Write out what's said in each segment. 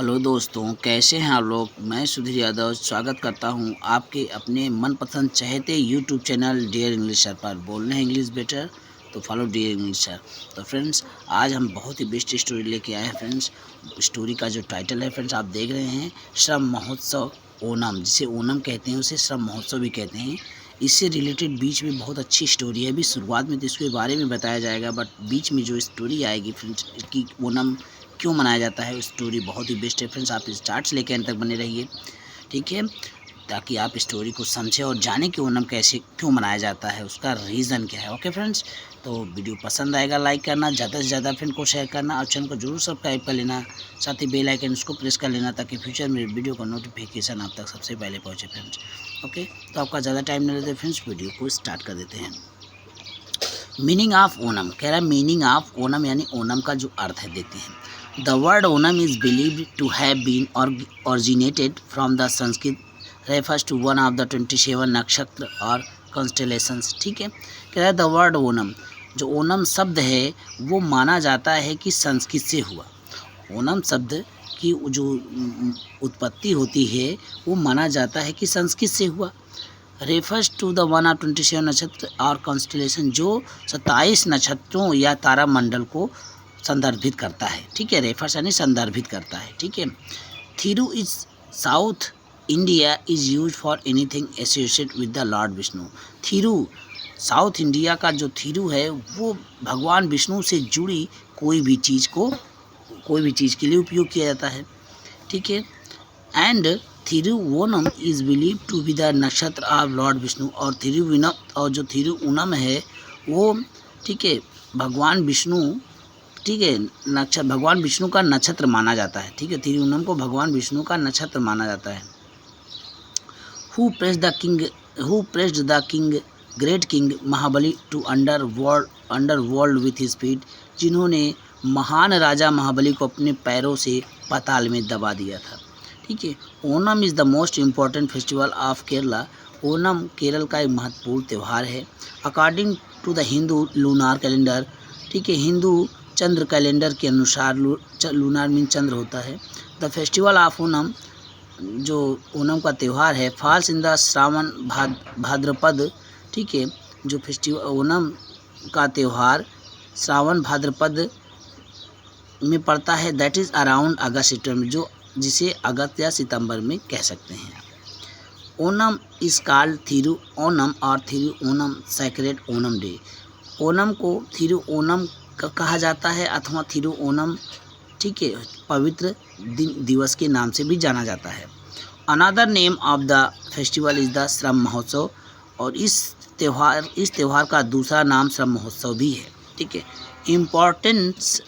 Hello दोस्तों, कैसे हैं आप लोग। मैं सुधीर यादव स्वागत करता हूं आपके अपने मनपसंद चहेते YouTube channel dear English sir पर। बोलना है इंग्लिश बेटर तो फॉलो डियर इंग्लिश सर। तो फ्रेंड्स, आज हम बहुत ही बेस्ट स्टोरी लेके आए हैं फ्रेंड्स। स्टोरी का जो टाइटल है फ्रेंड्स, आप देख रहे हैं श्रम महोत्सव ओणम, जिसे ओणम कहते हैं उसे श्रम महोत्सव भी कहते हैं। इससे रिलेटेड बीच में बहुत अच्छी स्टोरी है। अभी शुरुआत में तो इसके बारे में बताया जाएगा, बट बीच में जो स्टोरी आएगी फ्रेंड्स कि ओणम क्यों मनाया जाता है, स्टोरी बहुत ही बेस्ट है फ्रेंड्स। आप स्टार्ट से लेकर एंड तक बने रहिए, ठीक है, ताकि आप स्टोरी को समझें और जानें कि ओणम कैसे क्यों मनाया जाता है, उसका रीज़न क्या है। ओके फ्रेंड्स, तो वीडियो पसंद आएगा लाइक करना, ज़्यादा से ज़्यादा फ्रेंड को शेयर करना और चैनल को जरूर सब्सक्राइब कर लेना, साथ ही बेल आइकन उसको प्रेस कर लेना ताकि फ्यूचर में वीडियो का नोटिफिकेशन आप तक सबसे पहले पहुँचे फ्रेंड्स। ओके, तो आपका ज़्यादा टाइम नहीं लेते फ्रेंड्स, वीडियो को स्टार्ट कर देते हैं। मीनिंग ऑफ ओणम कह रहा है, मीनिंग ऑफ ओणम यानी ओणम का जो अर्थ है देखते हैं। The word Onam is believed to have been originated from the Sanskrit, refers to one of the 27 nakshatra और constellations। ठीक है, कह रहा है द वर्ड ओणम, जो ओणम शब्द है वो माना जाता है कि संस्कृत से हुआ। ओणम शब्द की जो उत्पत्ति होती है वो माना जाता है कि संस्कृत से हुआ। Refers to the one of 27 nakshatra और कॉन्स्टलेशन, जो 27 नक्षत्रों या तारामंडल को संदर्भित करता है। ठीक है, रेफर्स यानी संदर्भित करता है। ठीक है, Thiru is south India is use for anything associated with the Lord Vishnu. Thiru, south India का जो थिरु है वो भगवान विष्णु से जुड़ी कोई भी चीज़ के लिए उपयोग किया जाता है। ठीक है, and Thiruvonam is believe to be the nakshatra of lord Vishnu. और थिरुवोणम, और जो थिरुवोणम है वो, ठीक है, भगवान विष्णु, ठीक है, नक्षत्र भगवान विष्णु का नक्षत्र माना जाता है। ठीक है, थिरुवोणम को भगवान विष्णु का नक्षत्र माना जाता है। Who pressed the king great king Mahabali to underworld with his feet, जिन्होंने महान राजा महाबली को अपने पैरों से पाताल में दबा दिया था। ठीक है, Onam is the most important festival of Kerala. Onam Kerala का एक महत्वपूर्ण त्यौहार है। According to the Hindu lunar calendar, ठीक है, हिंदू चंद्र कैलेंडर के अनुसार, लूनार मीन चंद्र होता है। द फेस्टिवल ऑफ ओणम, जो ओणम का त्यौहार है, फॉल्स इन द श्रावण भाद्रपद। ठीक है, जो फेस्टिवल ओणम का त्यौहार श्रावण भाद्रपद में पड़ता है, दैट इज़ अराउंड अगस्त सितंबर, जो जिसे अगस्त या सितंबर में कह सकते हैं। ओणम इज कॉल्ड थिरु ओणम और थिरु ओणम सेक्रेड ओणम डे। ओणम को थिरु ओणम कहा जाता है अथवा थिरु ओणम, ठीक है, पवित्र दिवस के नाम से भी जाना जाता है। Another name of the festival is the श्रम महोत्सव, और इस त्यौहार का दूसरा नाम श्रम महोत्सव भी है। ठीक है, इम्पोर्टेंस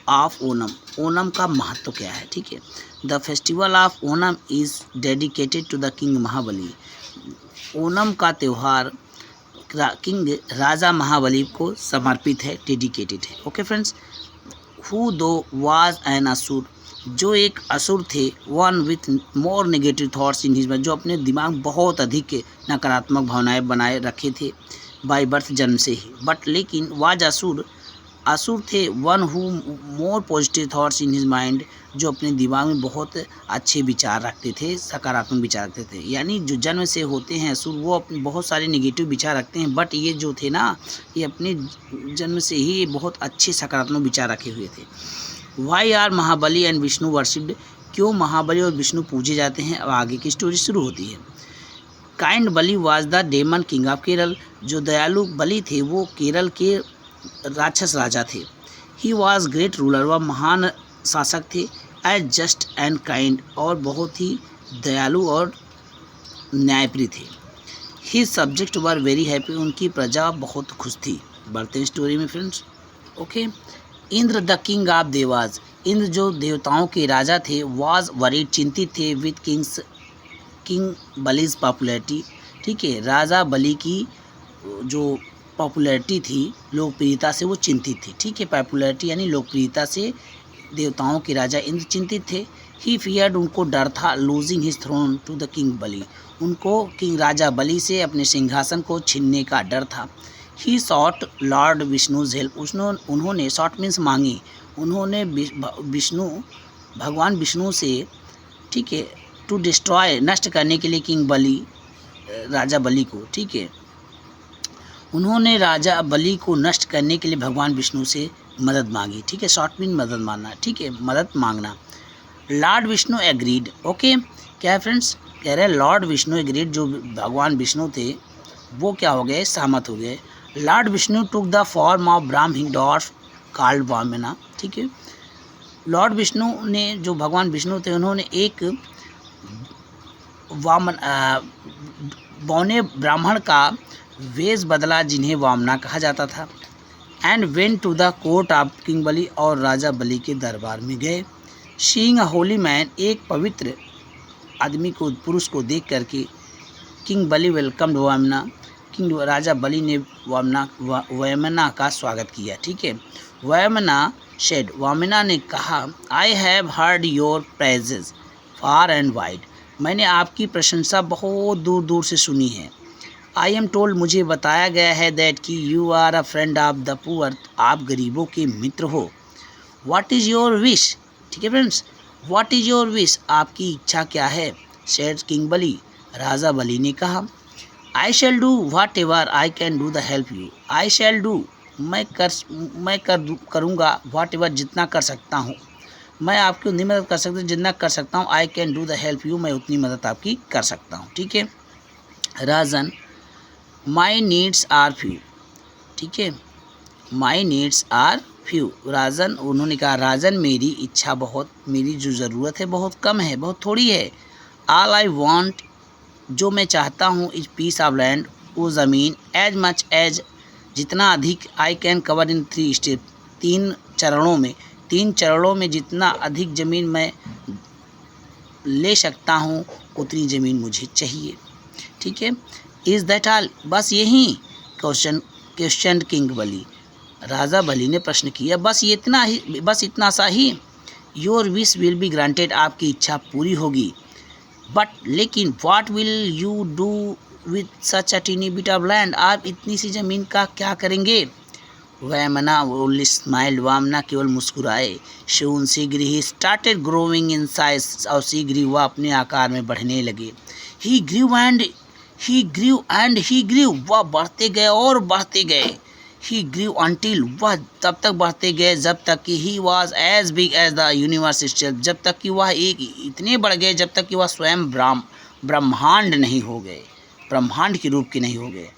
ऑफ ओणम, ओणम का महत्व क्या है। ठीक है, the festival of Onam is dedicated to the king Mahabali. Onam का त्यौहार किंग राजा महाबली को समर्पित है, डेडिकेटेड है। ओके फ्रेंड्स, हु दो वाज एन असुर, जो एक असुर थे, one with more negative thoughts in his, जो अपने दिमाग में बहुत अधिक नकारात्मक भावनाएं बनाए रखे थे बाय बर्थ, जन्म से ही। बट लेकिन वाज असुर थे, one who more positive thoughts in his mind, जो अपने दिमाग में बहुत अच्छे विचार रखते थे, सकारात्मक विचार रखते थे। यानी जो जन्म से होते हैं असुर, वो अपने बहुत सारे नेगेटिव विचार रखते हैं, बट ये जो थे ना, ये अपने जन्म से ही बहुत अच्छे सकारात्मक विचार रखे हुए थे। Why are Mahabali and Vishnu worshipped, क्यों महाबली और विष्णु पूजे जाते हैं। अब आगे की स्टोरी शुरू होती है। Kind Bali was the demon king of Kerala, जो दयालु बली थे वो केरल के राक्षस राजा थे। ही वॉज ग्रेट रूलर, वह महान शासक थे। एज जस्ट एंड काइंड, और बहुत ही दयालु और न्यायप्रिय थे। He subject were very happy, उनकी प्रजा बहुत खुश थी। बढ़ते हैं स्टोरी में friends. Okay, Indra the king of Devas, Indra जो देवताओं के राजा थे, वाज वरीड, चिंतित थे, विद किंग बलीज पॉपुलैरिटी। ठीक है, राजा बली की जो पॉपुलैरिटी थी, लोकप्रियता से वो चिंतित थे। ठीक है, पॉपुलैरिटी यानी लोकप्रियता से देवताओं के राजा इंद्र चिंतित थे। ही फियर्ड, उनको डर था, losing his throne to the king Bali, उनको किंग राजा बली से अपने सिंहासन को छीनने का डर था। ही सॉट लॉर्ड विष्णुज हेल्प, उन्होंने सॉट मीन्स मांगी, उन्होंने विष्णु भगवान विष्णु से, ठीक है, टू डिस्ट्रॉय, नष्ट करने के लिए किंग बलि, राजा बलि को, ठीक है, उन्होंने राजा बलि को नष्ट करने के लिए भगवान विष्णु से मदद मांगी, ठीक है, शॉर्ट मीन मदद मांगना, ठीक है, मदद मांगना। लॉर्ड विष्णु एग्रीड, ओके, क्या है फ्रेंड्स, कह रहे हैं लॉर्ड विष्णु एग्रीड, जो भगवान विष्णु थे वो क्या हो गए, सहमत हो गए। Lord Vishnu took the form of ब्राह्मण डॉर्फ कॉल्ड वामना, ठीक है, लॉर्ड विष्णु ने, जो भगवान विष्णु थे, उन्होंने एक वामन बौने ब्राह्मण का वेश बदला जिन्हें वामना कहा जाता था। And went to the court of king Bali, और राजा बलि के दरबार में गए। सीइंग अ होली मैन, एक पवित्र आदमी को, पुरुष को देख करके, किंग बलि वेलकम्ड वामना, किंग राजा बलि ने वामना का स्वागत किया, ठीक है। वामना शेड, वामना ने कहा, I have heard your praises far and wide, मैंने आपकी प्रशंसा बहुत दूर दूर से सुनी है। आई एम टोल्ड, मुझे बताया गया है, दैट कि you are a friend of the poor, आप गरीबों के मित्र हो। व्हाट इज़ योर विश, ठीक है friends, what is your wish, आपकी इच्छा क्या है। सेड किंग बलि, राजा बलि ने कहा, I shall do whatever I can do the help you, I shall do, मैं करूँगा, व्हाट एवर, जितना कर सकता हूँ, मैं आपकी उतनी मदद कर सकता हूँ जितना कर सकता हूँ। आई can do the help you, मैं उतनी मदद आपकी कर सकता हूँ, ठीक है। राजन, माई नीड्स आर फ्यू, ठीक है, माई नीड्स आर फ्यू, राजन, उन्होंने कहा, राजन, मेरी इच्छा बहुत, मेरी जो ज़रूरत है बहुत कम है, बहुत थोड़ी है। ऑल आई वॉन्ट, जो मैं चाहता हूँ, इज पीस ऑफ लैंड, वो ज़मीन, एज मच एज, जितना अधिक, I can cover in 3 step, 3 चरणों में जितना अधिक ज़मीन मैं ले सकता हूँ, उतनी ज़मीन मुझे चाहिए, ठीक है। इज़ दैट ऑल, बस यही, क्वेश्चन किंग बलि, राजा बलि ने प्रश्न किया, बस इतना सा ही। Your wish will be granted, आपकी इच्छा पूरी होगी। बट लेकिन, what will you do with such a tiny bit of land, आप इतनी सी ज़मीन का क्या करेंगे। वामना ओनली स्माइल्ड, वामना केवल मुस्कुराए। सोन शीघ्र he started growing in size, और शीघ्र ही वह अपने आकार में बढ़ने लगे। He grew and he grew, वह बढ़ते गए और बढ़ते गए। ही ग्रीव अंटिल, वह तब तक बढ़ते गए जब तक कि he was as big as the universe itself, जब तक कि वह एक इतने बढ़ गए जब तक कि वह स्वयं ब्रह्मांड नहीं हो गए, ब्रह्मांड के रूप के नहीं हो गए।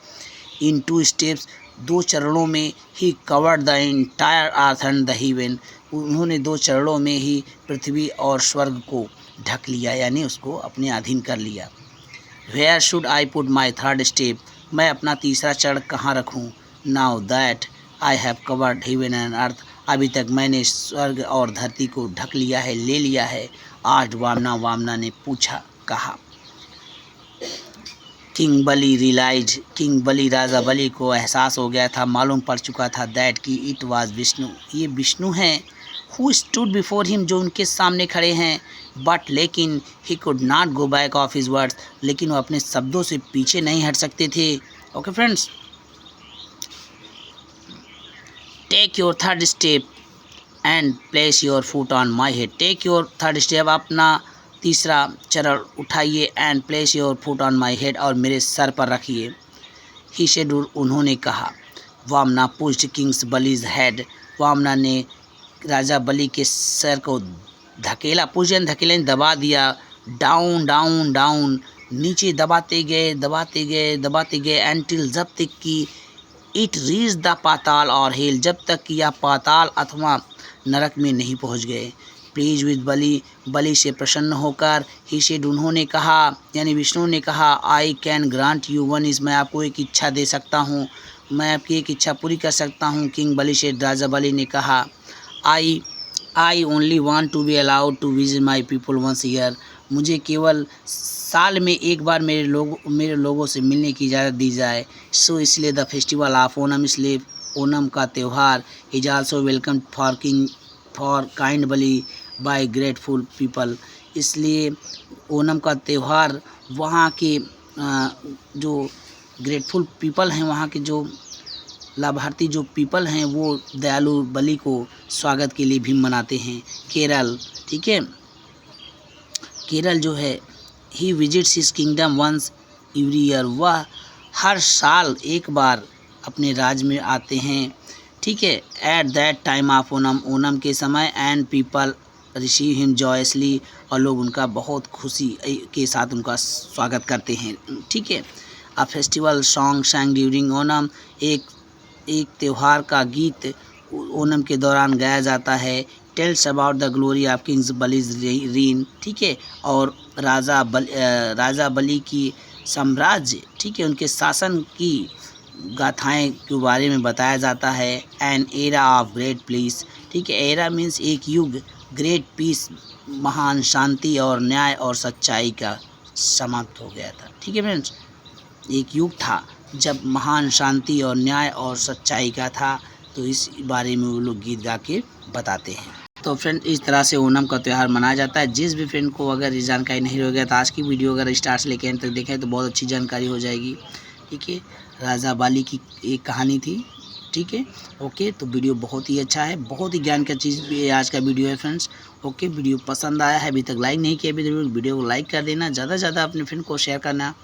इन 2 स्टेप्स, 2 चरणों में, he covered the entire earth and the heaven, उन्होंने 2 चरणों में ही पृथ्वी और स्वर्ग को ढक लिया, यानी उसको अपने अधीन कर लिया। Where should I put my 3rd step, मैं अपना तीसरा चरण कहाँ रखूँ। Now that I have covered heaven and earth, अभी तक मैंने स्वर्ग और धरती को ढक लिया है, ले लिया है। आज वामना ने पूछा, कहा। किंग बलि रियलाइज, किंग बलि, राजा बलि को एहसास हो गया था, मालूम पड़ चुका था, दैट कि इट वाज विष्णु, ये विष्णु हैं। हु स्टूड बिफोर हिम, जो उनके सामने खड़े हैं। बट लेकिन, he could not go back of his words, लेकिन वो अपने शब्दों से पीछे नहीं हट सकते थे। Okay friends, take your 3rd step and place your foot on my head, take your 3rd step, अपना तीसरा चरण उठाइए, and place your foot on my head, और मेरे सर पर रखिए। ही सेड, उन्होंने कहा। Vamana pushed king's Bali's head, Vamana ने राजा बलि के सर को धकेला, पूजन धकेले, दबा दिया। डाउन डाउन डाउन, नीचे दबाते गए एंटिल, जब तक कि इट रीच द पाताल और हेल, जब तक कि यह पाताल अथवा नरक में नहीं पहुंच गए। प्लीज विद बलि, बलि से प्रसन्न होकर, ही सेड, उन्होंने कहा, यानी विष्णु ने कहा, I can grant you one is, मैं आपको एक इच्छा दे सकता हूँ, मैं आपकी एक इच्छा पूरी कर सकता हूँ। किंग बलि से, राजा बलि ने कहा, I only want to be allowed to visit my people once year, मुझे केवल साल में एक बार मेरे लोगों से मिलने की इजाज़त दी जाए। सो इसलिए द फेस्टिवल ऑफ ओनम, इसलिए ओनम का त्यौहार, is also welcome for kind Bali by grateful people, इसलिए ओनम का त्यौहार वहाँ के जो ग्रेटफुल पीपल हैं, वहाँ के जो लाभार्थी जो पीपल हैं वो दयालु बलि को स्वागत के लिए भी मनाते हैं। केरल, ठीक है, केरल जो है he visits his kingdom once every year, वह हर साल एक बार अपने राज्य में आते हैं, ठीक है। At that time of Onam, Onam के समय, and people receive him joyously, और लोग उनका बहुत खुशी के साथ उनका स्वागत करते हैं, ठीक है। A festival song sang during Onam, एक त्यौहार का गीत ओनम के दौरान गाया जाता है। Tells about the glory of kings Bali's reign, ठीक है, और राजा बलि की साम्राज्य, ठीक है, उनके शासन की गाथाएं के बारे में बताया जाता है। An era of great peace, ठीक है, एरा मीन्स एक युग, ग्रेट पीस महान शांति और न्याय और सच्चाई का समाप्त हो गया था, ठीक है फ्रेंड्स। एक युग था जब महान शांति और न्याय और सच्चाई का था, तो इस बारे में वो लोग गीत गा के बताते हैं। तो फ्रेंड, इस तरह से ओणम का त्यौहार मनाया जाता है। जिस भी फ्रेंड को अगर ये जानकारी नहीं हो गया तो आज की वीडियो अगर स्टार्ट से लेकर एंड तक देखें तो बहुत अच्छी जानकारी हो जाएगी, ठीक है। राजा बाली की एक कहानी थी, ठीक है, ओके। तो वीडियो बहुत ही अच्छा है, बहुत ही ज्ञान का चीज़ भी आज का वीडियो है फ्रेंड्स, ओके। वीडियो पसंद आया है, अभी तक लाइक नहीं किया, अभी वीडियो को लाइक कर देना, ज़्यादा से ज़्यादा अपने फ्रेंड को शेयर करना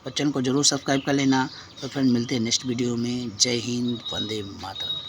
और चैनल को जरूर सब्सक्राइब कर लेना। तो फ्रेंड, मिलते हैं नेक्स्ट वीडियो में। जय हिंद, वंदे मातरम।